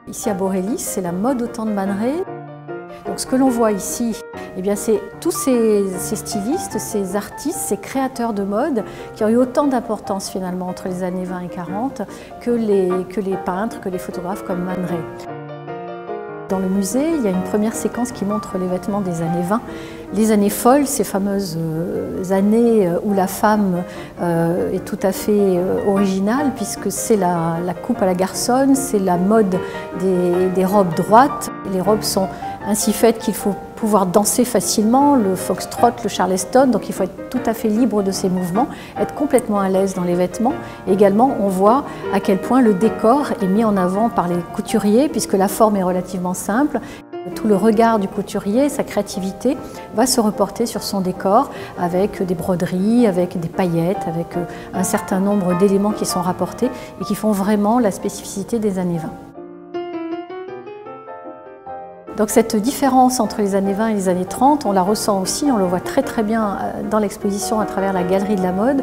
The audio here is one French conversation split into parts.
Ici à Borély, c'est la mode au temps de Man Ray. Donc ce que l'on voit ici, eh bien, c'est tous ces stylistes, ces artistes, ces créateurs de mode qui ont eu autant d'importance finalement entre les années 20 et 40 que les peintres, que les photographes comme Man Ray. Dans le musée, il y a une première séquence qui montre les vêtements des années 20. Les années folles, ces fameuses années où la femme est tout à fait originale, puisque c'est la coupe à la garçonne, c'est la mode des robes droites. Les robes sont ainsi faites qu'il faut pouvoir danser facilement, le foxtrot, le charleston, donc il faut être tout à fait libre de ses mouvements, être complètement à l'aise dans les vêtements. Et également, on voit à quel point le décor est mis en avant par les couturiers, puisque la forme est relativement simple. Tout le regard du couturier, sa créativité, va se reporter sur son décor avec des broderies, avec des paillettes, avec un certain nombre d'éléments qui sont rapportés et qui font vraiment la spécificité des années 20. Donc cette différence entre les années 20 et les années 30, on la ressent aussi, on le voit très bien dans l'exposition à travers la galerie de la mode,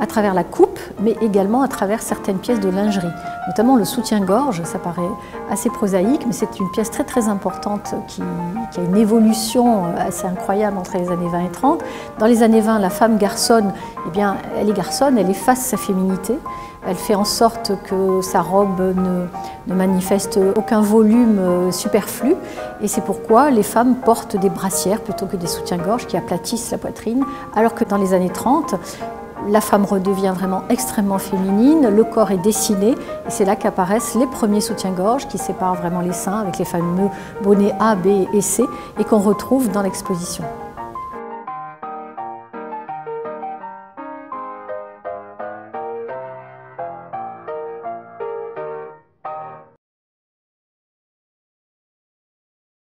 à travers la coupe, mais également à travers certaines pièces de lingerie, notamment le soutien-gorge. Ça paraît assez prosaïque, mais c'est une pièce très importante qui a une évolution assez incroyable entre les années 20 et 30. Dans les années 20, la femme garçonne, eh bien, elle est garçonne, elle efface sa féminité. Elle fait en sorte que sa robe ne manifeste aucun volume superflu, et c'est pourquoi les femmes portent des brassières plutôt que des soutiens-gorge qui aplatissent la poitrine, alors que dans les années 30, la femme redevient vraiment extrêmement féminine, le corps est dessiné, et c'est là qu'apparaissent les premiers soutiens-gorge qui séparent vraiment les seins avec les fameux bonnets A, B et C, et qu'on retrouve dans l'exposition.